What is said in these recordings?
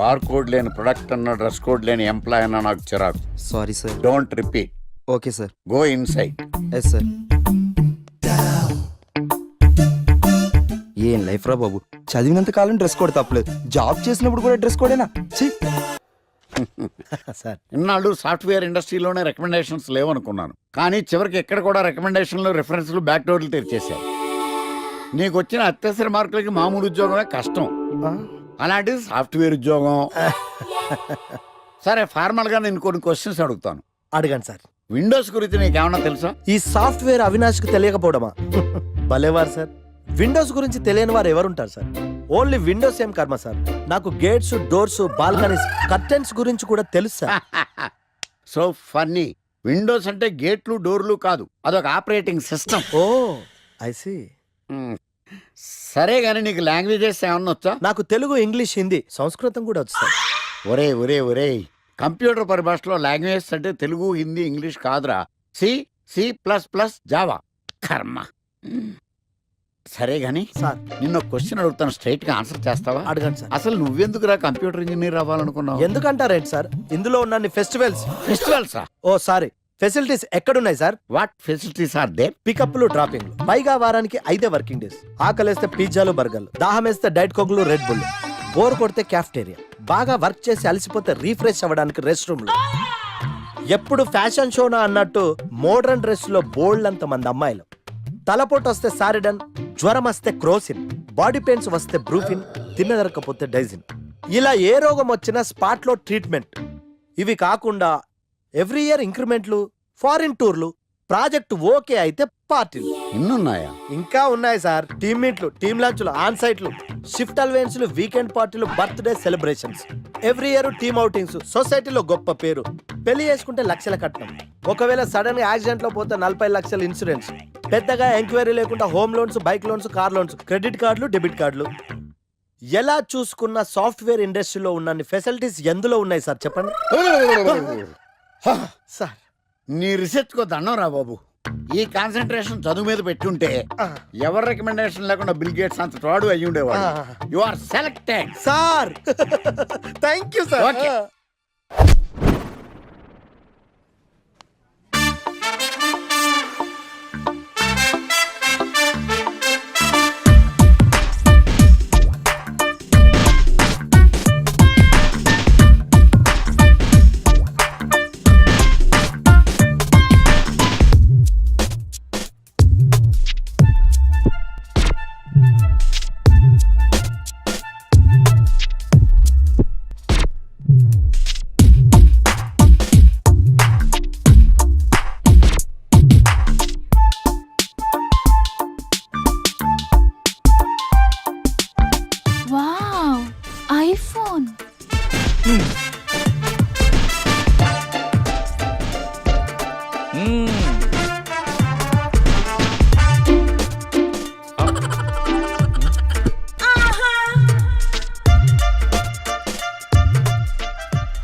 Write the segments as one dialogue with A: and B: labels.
A: Bar code లేని product అన్న, dress code లేని ఎంప్లాయ్ అన్న నాకు చిరాకు.
B: Sorry sir.
A: Don't repeat.
B: Okay sir.
A: Go inside.
B: Yes sir. ఏం లైఫ్ రా బాబు, చదివినంత కాలం డ్రెస్ కోడ్ తప్పలేదు, జాబ్ చేసినప్పుడు కూడా డ్రెస్ కోడేనా?
A: సార్ ఇన్నాళ్ళు సాఫ్ట్వేర్ ఇండస్ట్రీలోనే రికమెండేషన్స్ లేవనుకున్నాను, కానీ చివరికి ఎక్కడ కూడా రికమెండేషన్లు, రిఫరెన్స్లు, బ్యాక్ డోర్లు తెరిచేశారు. నీకు వచ్చిన అత్యవసర మార్కులకి మామూలు ఉద్యోగమే కష్టం, అలాంటిది సాఫ్ట్వేర్ ఉద్యోగం. సరే, ఫార్మల్ గా నేను కొన్ని క్వశ్చన్స్ అడుగుతాను.
B: అడగండి సార్.
A: విండోస్ గురించి నీకేమన్నా తెలుసా?
B: ఈ సాఫ్ట్వేర్ అవినాష్కి తెలియకపోవడమా? భలేవారు సార్. విండోస్ గురించి తెలియని వారు ఎవరుంటారు సార్? ఓన్లీ విండోస్ ఏం కర్మ సార్, నాకు గేట్స్, డోర్స్, బాల్కనీస్, కర్టెన్స్ గురించి కూడా తెలుసు సార్.
A: So funny. విండోస్ అంటే గేట్లు, డోర్లు కాదు, అదొక operating system.
B: Oh I see.
A: సరే గానీ నీకు లాంగ్వేజెస్ ఏమన్నా వచ్చా?
B: నాకు తెలుగు, ఇంగ్లీష్, హిందీ, సంస్కృతం కూడా వచ్చు సార్.
A: ఒరే ఒరే ఒరే, కంప్యూటర్ పరిభాషలో లాంగ్వేజ్ అంటే తెలుగు, హిందీ, ఇంగ్లీష్ కాదురా. C, C plus plus, Java. కర్మ. సరే గాని
B: సార్,
A: నిన్న క్వశ్చన్ అడుగుతాను, స్ట్రైట్ గా ఆన్సర్ చేస్తావా?
B: అడగండి సార్.
A: అసలు నువ్వెందుకురా కంప్యూటర్ ఇంజనీర్ అవ్వాలనుకున్నావు?
B: ఎందుకంటారేంటి సార్, ఇందులో ఉన్న ఫెస్టివల్స్.
A: ఫెస్టివల్సా?
B: ఓ సారీ, ఫెసిలిటీస్ ఎక్కడున్నాయి sir?
A: What facilities are there?
B: పికప్లు, డ్రాపింగ్లు, పైగా వారానికి 5 వర్కింగ్ డేస్. ఆకలేస్తే పిజ్జాలు, బర్గర్లు, దాహం వేస్తే డైట్ కోక్లు, రెడ్ బుల్, బోర్ కొడితే క్యాఫ్టేరియా, బాగా వర్క్ చేసి అలసిపోతే రీఫ్రెష్ అవ్వడానికి రెస్ట్ రూమ్లు. ఎప్పుడు ఫ్యాషన్ షోనా అన్నట్టు మోడర్న్ డ్రెస్ లో బోల్డ్ అంత మంది అమ్మాయిలు. తలపోటు వస్తే సారిడన్, జ్వరం వస్తే క్రోసిన్, బాడీ పెయిన్స్ వస్తే బ్రూఫిన్, తిన్నదరకపోతే డైజిన్. ఇలా ఏ రోగం వచ్చినా స్పాట్ లో ట్రీట్మెంట్. ఇవి కాకుండా ఎవ్రీ ఇయర్ ఇంక్రిమెంట్లు, ఫారిన్ టూర్లు, ప్రాజెక్ట్ ఓకే అయితే పార్టీలు.
A: ఇన్నున్నాయా?
B: ఇంకా ఉన్నాయి సార్. టీమ్ మీట్లు, టీమ్ లంచ్లు, ఆన్ సైట్లు, షిఫ్ట్ అలవెన్స్లు, వీకెండ్ పార్టీలు, birthday celebrations, every year team outings, సొసైటీలో గొప్ప పేరు, పెళ్లి చేసుకుంటే లక్షల కట్నం, ఒకవేళ సడన్ గా యాక్సిడెంట్ లో పోతే 40 లక్షల ఇన్సూరెన్స్, పెద్దగా ఎంక్వైరీ లేకుండా home loans, bike loans, car loans, credit కార్డులు, డెబిట్ కార్డులు. ఎలా చూసుకున్న సాఫ్ట్వేర్ ఇండస్ట్రీలో ఉన్న ఫెసిలిటీస్ ఎందులో ఉన్నాయి సార్ చెప్పండి. సార్
A: నీ రీసెర్చ్ కో దండం రా బాబు. ఈ కాన్సన్ట్రేషన్ చదువు మీద పెట్టుంటే ఎవరి రికమెండేషన్ లేకుండా బిల్ గేట్స్ అంత ఫ్రాడ్ అయ్యి ఉండేవాడు. You are selected
B: sir. Thank you sir.
A: Okay.
C: Wow, iPhone.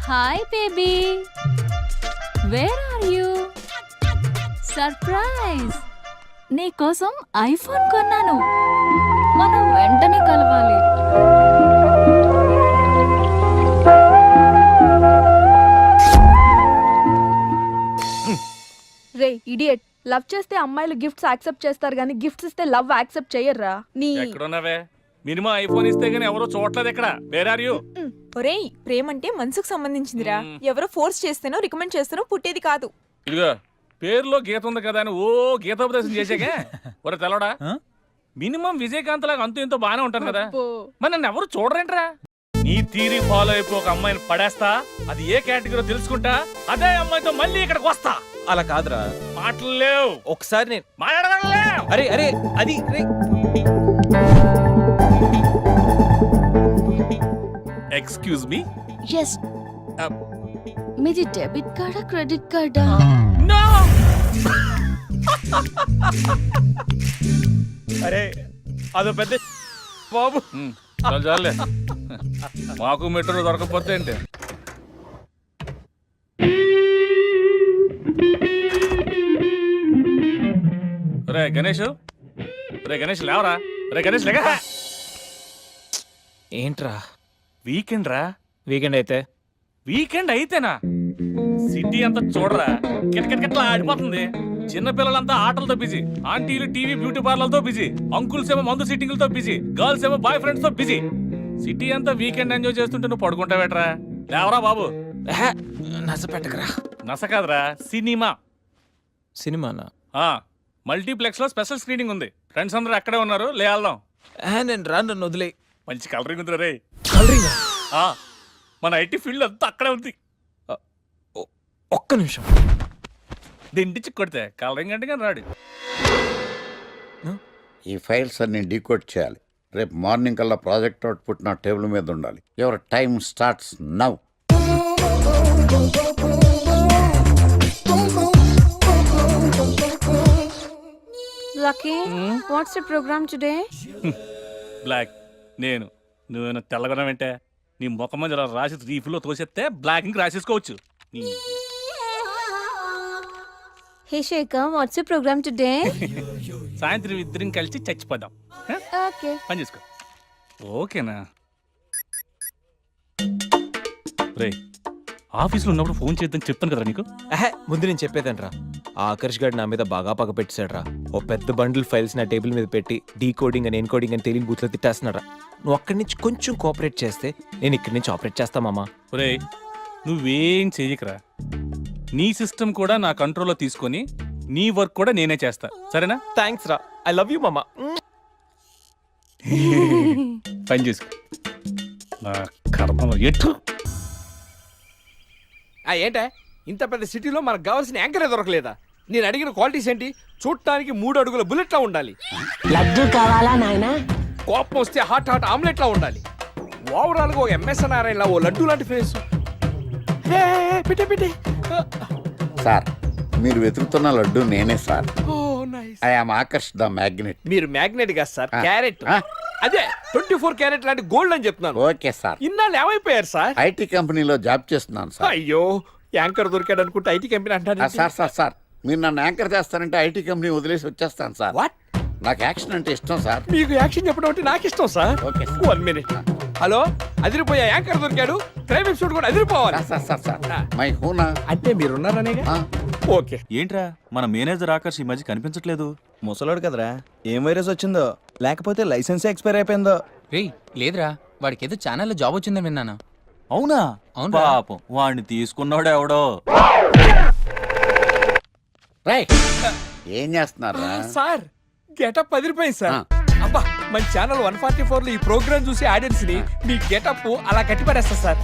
C: Hi baby, where are you? Surprise, నీకోసం ఐఫోన్ కొన్నాను, మనం వెంటనే కలవాలి.
D: రే ఇడియట్, లవ్ చేస్తే అమ్మాయిలు గిఫ్ట్స్ యాక్సెప్ట్ చేస్తారు గానీ గిఫ్ట్స్ ఇస్తే లవ్ యాక్సెప్ట్ చెయ్యర్రా. నీ
E: ఎక్కడున్నావే? మినిమం ఐఫోన్ ఇస్తే గానీ ఎవరో చూడలేదు ఇక్కడ. Where are you?
F: ఒరేయ్, ప్రేమంటే మనసుకు సంబంధించిందిరా. ఎవరో ఫోర్స్ చేస్తేనో రికమెండ్ చేస్తేనో పుట్టేది కాదు.
E: ఇదిగో పేరులో గీత ఉంది కదా అని ఓ గీతోపదేశం చేసాకే. ఒరే తెలవడా, మినిమం విజయకాంత్ లాగా అంతూ ఇంతో బానే ఉంటాను కదా, మరి నన్ను ఎవరు చూడరేంట్రా? నీ తీరి ఫాలో అయిపో ఒక అమ్మాయిని పడేస్తా, అది ఏ కేటగిరీ తెలుసుకుంటా, అదే అమ్మాయితో మళ్ళీ ఇక్కడికి వస్తా.
G: అలా కాదురా,
E: మాటలు లేవు.
G: ఒకసారి నేను
E: మాట్లాడలేవు.
G: అరే అరే అది
E: ఎక్స్క్యూజ్ మీ.
C: ఎస్, మీది డెబిట్ కార్డా క్రెడిట్ కార్డా?
E: నో.
G: అరే అదో పెద్ద
E: బాబు చాలే, మాకు మెట్రో దొరకపోతే ఏంటి? రే గణేష్, రే గణేష్ లేవరా. రే గణేష్ లేక.
G: ఏంట్రా?
E: వీకెండ్ రా,
G: వీకెండ్ అయితే
E: వీకెండ్ అయితేనా సిటీ అంతా చూడరా కిటకిటకిట్లా ఆడిపోతుంది. చిన్న పిల్లలంతా ఆటలతో బిజీ, ఆంటీలు టీవీ బ్యూటీ పార్లర్తో బిజీ, అంకుల్స్ ఏమో మందు సిట్టింగ్లతో బిజీ, గర్ల్స్ ఏమో బాయ్ ఫ్రెండ్స్ తో బిజీ. సిటీ అంతా వీకెండ్ ఎంజాయ్ చేస్తుంటే నువ్వు పడుకుంటావేట్రా? లేవరా బాబు.
G: నస పెట్టకరా.
E: నస కాదురా, సినిమా.
G: సినిమానా?
E: మల్టీప్లెక్స్ లో స్పెషల్ స్క్రీనింగ్ ఉంది. ఫ్రెండ్స్ అందరూ అక్కడే ఉన్నారు, లేళ్దాం.
G: నేను రాను, నన్ను వదిలే.
E: మంచి కలరింగ్ ఉంది రే.
G: కలరింగ్?
E: మన ఐటీ ఫీల్డ్ అంతా అక్కడే ఉంది.
G: ఒక్క నిమిషం.
E: దిండిచి కొడితే కలరింగ్ అంటే కానీ రాడు.
A: ఈ ఫైల్స్ అన్ని డీకోడ్ చేయాలి. రేపు మార్నింగ్ కల్లా ప్రాజెక్ట్ అవుట్పుట్ నా టేబుల్ మీద ఉండాలి. Your time starts now.
D: Lucky what's the programme today?
E: Black. నువ్వేనా తెల్లగొన వెంటే నీ ముఖం మీద ఇలా రాసి రీఫ్లో తోసేస్తే బ్లాక్ ఇంక రాసేసుకోవచ్చు.
D: Hey Shekhar what's the programme today?
E: సాయంత్రం ఇద్దరం కలిసి చచ్చిపోదాం.
D: ఓకే.
E: పని చేసుకో. ఓకేనా? రే, ఆఫీస్లో ఉన్నప్పుడు ఫోన్ చేద్దాం చెప్తాను కదా నీకు.
G: ముందు నేను చెప్పేదంట్రా. ఆ ఆకర్ష్ గారు నా మీద బాగా పగ పెట్టాడురా. ఓ పెద్ద బండిల్ ఫైల్స్ నా టేబుల్ మీద పెట్టి డీకోడింగ్ అని ఎన్కోడింగ్ అని తెలియని బూత్లో తిట్టేస్తున్నారా. నువ్వు అక్కడి నుంచి కొంచెం కోఆపరేట్ చేస్తే నేను ఇక్కడి నుంచి ఆపరేట్ చేస్తా మామా.
E: రే, నువ్వేం చెయ్యకరా. నీ సిస్టమ్ కూడా నా కంట్రోల్లో తీసుకొని నీ వర్క్ కూడా నేనే చేస్తా, సరేనా?
G: థ్యాంక్స్ రా. ఐ లవ్ యూ మామా.
E: పని చేసుకో. నా కర్మలో ఎటు.
H: ఏంటే ఇంత పెద్ద సిటీలో మనకు కావాల్సిన యాంకరే దొరకలేదా? నేను అడిగిన క్వాలిటీస్ ఏంటి? చూడటానికి 3 అడుగుల బుల్లెట్లా ఉండాలి,
I: లడ్డు కావాలా నాయనా?
H: కోపం వస్తే హాట్ హాట్ ఆమ్లెట్లా ఉండాలి, ఓవరాల్ గా ఒక ఎంఎస్ నారాయణలా ఓ లడ్డు లాంటి ఫేస్. పెట్టే
A: సార్, మీరు వెతుకుతున్న లడ్డు నేనే sir.
H: Oh nice.
A: I am Akarsh the magnet.
H: మీరు మ్యాగ్నెట్ గా సార్,
A: ఆ.
H: క్యారెట్.
A: ఆ.
H: అదే 24 క్యారెట్ లాంటి గోల్డ్ అని చెప్తున్నాను.
A: Okay sir.
H: ఇన్నాళ్ళు ఏమైపోయారు సార్?
A: ఐటీ కంపెనీలో జాబ్ చేస్తున్నాను సార్.
H: అయ్యో, యాంకర్ దొరికాడు అనుకుంటే ఐటీ కంపెనీ అంటారు.
A: సార్ మీరు నన్ను యాంకర్ చేస్తారంటే ఐటీ కంపెనీ వదిలేసి వచ్చేస్తాను సార్.
H: వాట్?
A: నాకు యాక్షన్ అంటే ఇష్టం సార్.
H: మీకు యాక్షన్ చెప్పడం అంటే నాకు ఇష్టం sir.
A: Okay sir.
H: 1 minute. Hello, అదిరిపోయా యాంకర్ దొరికాడు. క్రైమ్ ఎపిసోడ్ కూడా అదిరిపోవాలి.
A: Sir my హూనా.
H: అంటే మీరున్నారనే. ఓకే.
J: ఏంట్రా మన మేనేజర్ ఆకర్ష్ ఈ మధ్య కనిపించట్లేదు?
G: ముసలోడు కదరా, ఏం వైరస్ వచ్చిందో లేకపోతే లైసెన్స్ ఎక్స్పైర్ అయిపోయిందో.
K: రేయ్ లేదురా, వాడికి ఏదో ఛానల్లో జాబ్ వచ్చిందని విన్నాను.
J: అవునా?
K: అవునురా.
J: పాపం వాడిని తీసుకున్నాడు ఎవడో.
A: రైట్. ఏం చేస్తున్నారు?
H: సార్ గెటప్ అదిరిపోయింది సార్. అబ్బా, మన ఛానల్ 144 లో ఈ ప్రోగ్రామ్ చూసి ఆడియన్స్ ని మీ గెటప్ అలా కట్టిపడేస్తా సార్.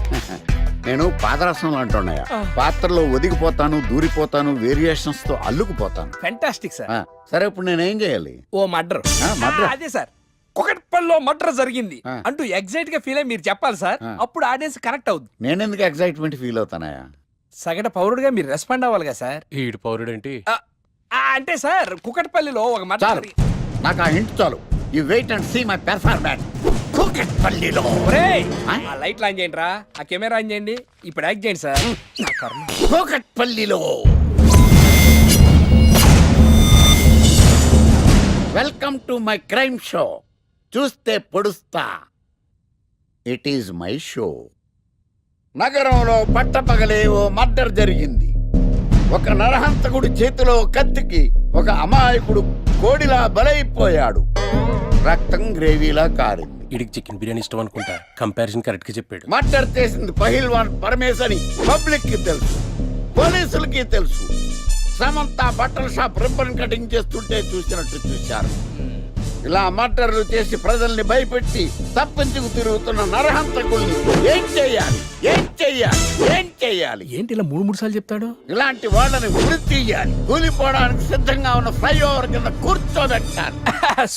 A: నేను పాదరసం అంటున్నాయా, పాత్రలో ఒదిగిపోతాను, దూరిపోతాను, వేరియేషన్స్ తో అల్లుకుపోతాను.
H: Fantastic sir.
A: సరే, ఇప్పుడు నేనేం చేయాలి?
H: ఓ మర్డర్.
A: murder?
H: అదే సార్, కుకట్పల్లిలో మర్డర్ జరిగింది
A: ఆ.
H: అంటూ ఎగ్జైట్ గా ఫీల్ అయ్యి మీరు చెప్పాలి సార్.
A: ఆ.
H: అప్పుడు ఆడియన్స్ కనెక్ట్ అవుద్ది.
A: నేనెందుకు ఎగ్జైట్మెంట్ ఫీల్ అవుతానయా?
H: సగటు పౌరుడుగా మీరు రెస్పాండ్ అవ్వాలిగా సార్.
E: ఈడు పౌరుడేంటి?
H: అంటే సార్ కుకట్పల్లిలో ఒక మర్డర్
A: చాలు, నాకు ఆ హింట్ చాలు. You wait and see my performance. కూకట్పల్లిలో.
H: ఒరేయ్, ఆ లైట్లు ఆన్ చేయండి రా, ఆ కెమెరా ఆన్ చేయండి, ఇప్పుడు యాక్ట్ చేయండి సార్. నా కర్మ.
A: కూకట్పల్లిలో. Welcome to my crime show. చూస్తే పొడుస్తా. It is my show. నగరంలో పట్టపగలే ఓ మర్డర్ జరిగింది. ఒక నరహంతకుడి చేతిలో కత్తికి ఒక అమాయకుడు కోడిలా బలైపోయాడు. రక్తం గ్రేవీలా కారింది.
L: ఇడికి చికెన్ బిర్యానీ ఇష్టం అనుకుంటా, కంపారిజన్ కరెక్ట్ గా చెప్పాడు.
A: మర్డర్ చేసింది పహిల్వాన్ పరమేశ్ అని పబ్లిక్ కి తెలుసు, పోలీసులకి తెలుసు. సమంత బట్టల షాప్ రిబ్బన్ కటింగ్ చేస్తుంటే చూసినట్టు చూశారు. ఇలా మర్డర్లు చేసి ప్రజల్ని భయపెట్టి తప్పించుకు తిరుగుతున్న నరహంతకుల్ని ఏం చెయ్యాలి, ఏం చెయ్యాలి, ఏం చెయ్యాలి?
H: ఏంటి ఇలా 3 సార్లు చెప్తాడు?
A: ఇలాంటి వాళ్ళని ఉరి తీయాలి. కూలిపోవడానికి సిద్ధంగా ఉన్న ఫ్లైఓవర్ కింద కూర్చోబెట్టాలి.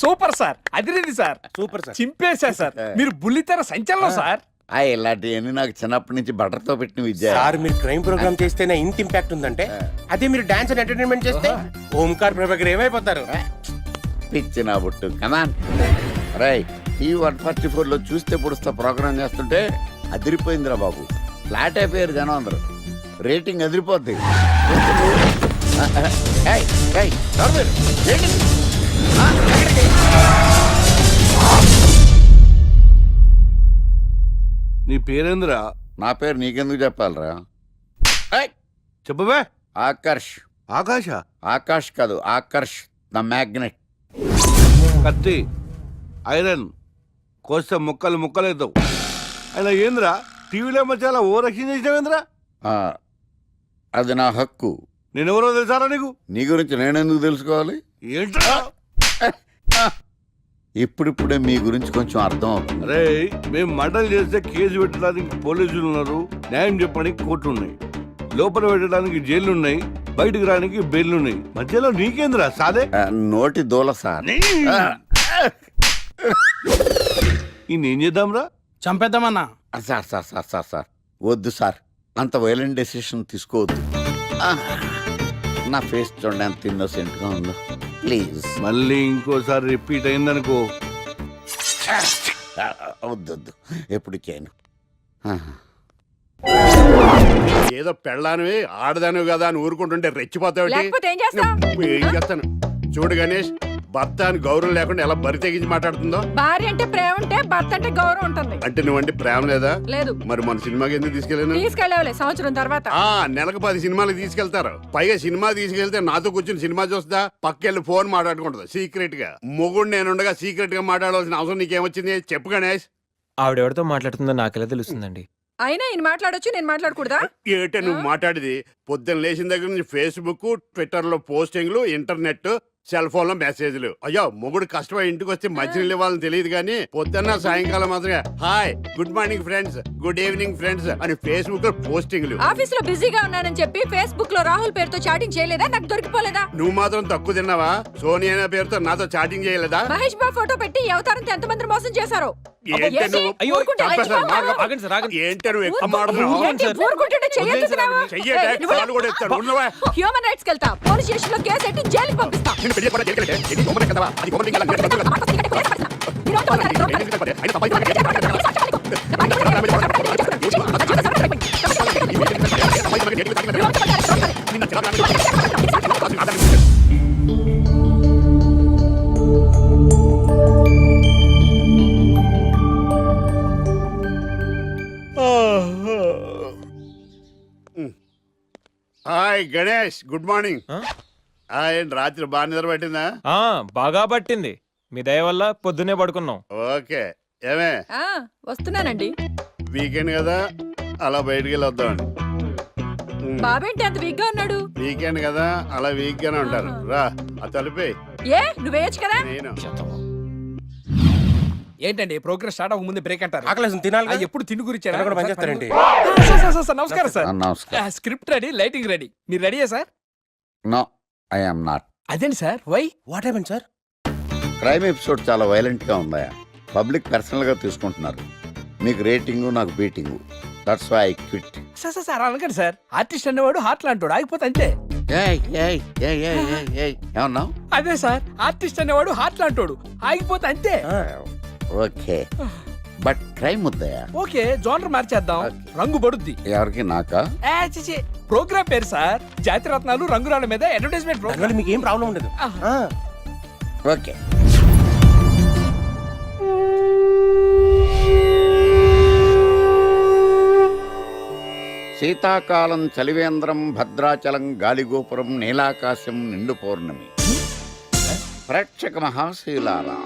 H: సూపర్ సార్, అదిరింది సార్.
L: Super sir.
H: చింపేశా సార్, మీరు బుల్లితెర సంచలనం సార్.
A: ఇలాంటివన్నీ నాకు చిన్నప్పటి నుంచి బట్టర్తో పెట్టిన విద్య.
L: సార్ మీరు క్రైమ్ ప్రోగ్రామ్ చేస్తేనే ఇంత ఇంపాక్ట్ ఉందంటే, అదే మీరు డాన్స్ అండ్ ఎంటర్టైన్మెంట్ చేస్తే ఓంకార్ ప్రభాకర్ ఏమైపోతారు?
A: పిచ్చిన బుట్టు కమాన్. రై, ఈ 144 చూస్తే పొడుస్తా ప్రోగ్రామ్ చేస్తుంటే అదిరిపోయిందిరా బాబు. ఫ్లాట్ అయిపోయారు జనం అందరూ. రేటింగ్ అదిరిపోద్ది. ఏయ్, ఏయ్, ఎవరు మీరు? ఏంటి? ఎక్కడికి?
M: నీ పేరేంద్రా?
A: నా పేరు నీకెందుకు చెప్పాలరా?
L: చెప్పవే.
A: ఆకర్ష్.
L: ఆకాశ.
A: ఆకాష్ కాదు, ఆకర్ష్ ద మ్యాగ్నెట్.
L: కత్తి, ఐరన్ కోస్తే ముక్కలు ముక్కలేద్దావు. అయినా ఏంద్రా టీవీలో చాలా ఓ రక్షణ చేసినావేంద్రా?
A: అది నా హక్కు.
L: నేనెవరో తెలుసారా నీకు?
A: నీ గురించి నేనెందుకు తెలుసుకోవాలి?
L: ఏంట్రా?
A: ఇప్పుడిప్పుడే మీ గురించి కొంచెం అర్థం అవుతుంది.
L: అరే, మేము మర్డర్ చేస్తే కేసు పెట్టడానికి పోలీసులు ఉన్నారు, న్యాయం చెప్పడానికి కోర్టు ఉన్నాయి, లోపల పెట్టడానికి జైలు ఉన్నాయి, బయటకు రానికి బెయిల్ ఉన్నాయి. మధ్యలో నీకేంద్రా సాదే?
A: నోటి దూల సార్.
L: ఏం చేద్దాంరా?
H: చంపేద్దామన్నా.
A: Sir sir sir sir sir వద్దు సార్, అంత వైలెంట్ డెసిషన్ తీసుకోవద్దు. నా ఫేస్ చూడండి ఎంత ఇన్నోసెంట్గా ఉందో. ప్లీజ్
L: మళ్ళీ ఇంకోసారి రిపీట్ అయిందనుకో.
A: వద్దొద్దు, ఎప్పుడు చేయను.
M: ఏదో పెళ్ళానివి ఆడదానివి కదా అని ఊరుకుంటుంటే రెచ్చిపోతావు.
D: లేకపోతే ఏం చేస్తావ్?
M: ఏం చేస్తాను చూడు గణేష్, భర్త అని గౌరవం లేకుండా ఎలా బరి తెగించి మాట్లాడుతుందో.
D: భార్య అంటే ప్రేమ ఉంటే భర్త అంటే గౌరవం ఉంటుంది.
M: అంటే నువ్వంటే ప్రేమ లేదా?
D: లేదు.
M: మరి మన సినిమాకి ఎందుకు తీసుకెళ్ళాను?
D: తీసుకెళ్ళవలే సంవత్సరం తర్వాత.
M: నెలకు 10 సినిమాలకు తీసుకెళ్తారు. పైగా సినిమా తీసుకెళ్తే నాతో కూర్చుని సినిమా చూస్తా, పక్కెళ్ళి ఫోన్ మాట్లాడుకుంటుంది సీక్రెట్ గా. మొగుడు నేనుండగా సీక్రెట్ గా మాట్లాడాల్సిన అవసరం నీకేమొచ్చింది చెప్పు గణేష్.
G: ఆవిడెవరితో మాట్లాడుతుందో నాకెలా తెలుస్తుందండి?
D: అయినా ఈయన మాట్లాడొచ్చు, నేను మాట్లాడకూడదా?
M: ఏటే నువ్వు మాట్లాడేది? పొద్దున్న లేచిన దగ్గర నుంచి ఫేస్బుక్, ట్విట్టర్ లో పోస్టింగ్లు, ఇంటర్నెట్, సెల్ ఫోన్ లో మెసేజ్లు. అయ్యో, మొగుడు కష్టమై ఇంటికి వస్తే మంచినీళ్ళు ఇవ్వాలని తెలియదు కానీ పొద్దున్న సాయంకాలం మాత్రమే hi, good morning friends, good evening friends అని ఫేస్బుక్ లో పోస్టింగ్లు.
D: ఆఫీస్ లో బిజీగా ఉన్నానని చెప్పి ఫేస్బుక్ లో రాహుల్ పేరుతో చాటింగ్ చేయలేదా? నాకు దొరికిపోలేదా?
M: నువ్వు మాత్రం తక్కువ తిన్నావా? సోనియా అనే పేరుతో నాతో చాటింగ్ చేయలేదా?
D: మహేష్ బాబు ఫోటో పెట్టి అవతారంతో ఎంతమంది మోసం చేశారు.
M: ఏంటి నువ్వు? ఏంటి నువ్వు ఎక్కువ మాట్లాడుతున్నావు?
D: హ్యూమన్ రైట్స్ వెళ్తా, పోలీస్ స్టేషన్ లో కేసు పెట్టి జైలుకి పంపిస్తా.
M: Hi Ganesh, good morning. రాత్రి బాగా నిద్ర పట్టిందా?
G: బాగా పట్టింది. మీ దయ వల్ల పొద్దునే పడుకున్నాం.
M: ఓకే. ఏమే
D: వస్తున్నానండి.
M: వీకెండ్ కదా, అలా బయటికి వెళ్ళి వద్దామండి.
D: బాబేంటి అంత వీక్ గా ఉన్నాడు?
M: వీకెండ్ కదా, అలా వీక్ గానే ఉంటారు. రా, ఆ తలిపే.
D: నువ్వేయచ్చు కదా.
M: నేను
H: ఏంటండి ప్రోగ్రెస్ స్టార్ట్ అవ్వక ముందే బ్రేక్ అంటారు?
L: ఆకలేసం తినాలి.
H: ఎప్పుడు తిండి గురించి
L: పనిచేస్తారండి.
H: నమస్కారం సార్.
A: నమస్కారం.
H: Script ready, lighting ready. మీరు రెడీయా sir?
A: No, I am not.
H: అదేంటి sir, why?
L: What happened sir?
A: Crime episode చాలా వైలెంట్ గా ఉందా? పబ్లిక్ పర్సనల్ గా తీసుకుంటున్నారు. మీకు రేటింగ్, నాకు beating. That's why I quit.
H: Sir అనకండి సార్. ఆర్టిస్ట్ అనేవాడు హార్ట్ లాంటాడు, ఆగిపోతే అంతే.
A: ఏమన్నావు?
H: అదే సార్, ఆర్టిస్ట్ అనేవాడు హార్ట్ లాంటాడు, ఆగిపోతే అంతే.
A: ఓకే, బట్ క్రైమ్ వద్దయా?
H: ఓకే, జోనర్ మార్చేద్దాం. రంగు పడుద్ది.
A: ఎవరికి? నాకా?
H: ప్రోగ్రామ్ పేరు సార్ జాతి రత్నాలు రంగురాళ్ళ మీద అడ్వర్టైజ్మెంట్ ప్రోగ్రామ్.
L: మీకు ఏం ప్రాబ్లం ఉండదు.
A: ఓకే. శీతాకాలం చలివేంద్రం, భద్రాచలం గాలిగోపురం, నీలాకాశం, నిండు పౌర్ణమి. ప్రేక్షక మహాశయులారా,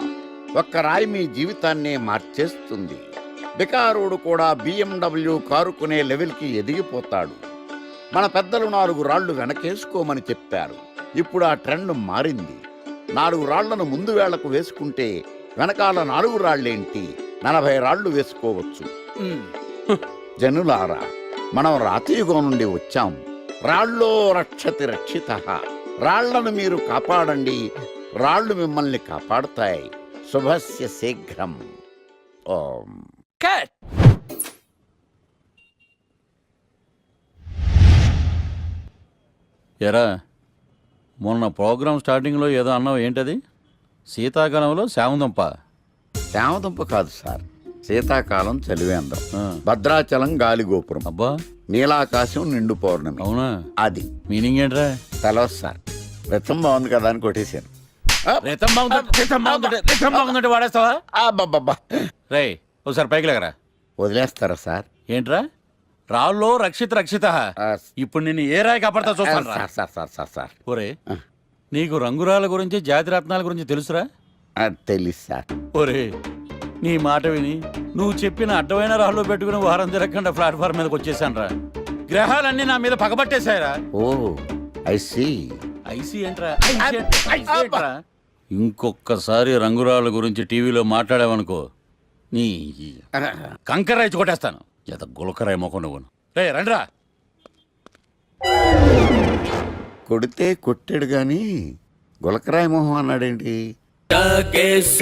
A: ఒక్క రాయి మీ జీవితాన్నే మార్చేస్తుంది. బికారుడు కూడా BMW కారు కొనే లెవెల్కి ఎదిగిపోతాడు. మన పెద్దలు 4 రాళ్లు వెనకేసుకోమని చెప్పారు. ఇప్పుడు ఆ ట్రెండ్ మారింది. 4 రాళ్లను ముందు వేళ్లకు వేసుకుంటే వెనకాల 4 రాళ్లేంటి 40 రాళ్లు వేసుకోవచ్చు. జనులారా, మనం రాతియుగం నుండి వచ్చాం. రాళ్ళో రక్షతి రక్షితః. రాళ్లను మీరు కాపాడండి, రాళ్లు మిమ్మల్ని కాపాడుతాయి. శుభస్య శీఘ్రం. ఓం.
H: కట్.
J: ఎరా, మొన్న ప్రోగ్రామ్ స్టార్టింగ్లో ఏదో అన్నావు, ఏంటది? శీతాకాలంలో శామదుంప.
A: శామదుంప కాదు సార్, శీతాకాలం చలివేంద్రం, భద్రాచలం గాలిగోపురం,
J: అబ్బా,
A: నీలాకాశం, నిండు పౌర్ణమి.
J: అవునా?
A: అది
J: మీనింగ్ ఏంట్రా?
A: తెలవదు సార్. రథం బాగుంది కదా అని కొట్టేశాను.
J: వాడేస్తావా?
A: అబ్బబ్బబ్బా.
J: రే, ఒకసారి పైకి లేకరా.
A: వదిలేస్తారా సార్?
J: ఏంట్రా? రాళ్ళో రక్షిత రక్షిత ఇప్పుడు నిన్ను ఏ రాయి కాపాడతా చూస్తాను రా.
A: Sir sir sir sir sir
J: ఒరే నీకు రంగురాల గురించి జాతి రత్నాల గురించి తెలుసురా?
A: తెలీదు సార్.
J: ఒరే నీ మాట విని నువ్వు చెప్పిన అడ్డమైన రాళ్ళు పెట్టుకుని వారం తిరగకుండా ప్లాట్ఫామ్ మీదకి వచ్చేసాను రా. గ్రహాలన్నీ నా మీద పగబట్టేశాయరా.
A: ఓ ఐ సీ.
J: ఐసీ ఏంట్రా? ఇంకొక్కసారి రంగురాళ్ళ గురించి టీవీలో మాట్లాడావనుకో నీ కంకర్రాయి కొట్టేస్తాను. ఎంత గులకరాయి మొక్క నువ్వు. రే రండ్రా.
A: కొడితే కొట్టాడు గాని గులకరాయి మొహం అన్నాడేంటి?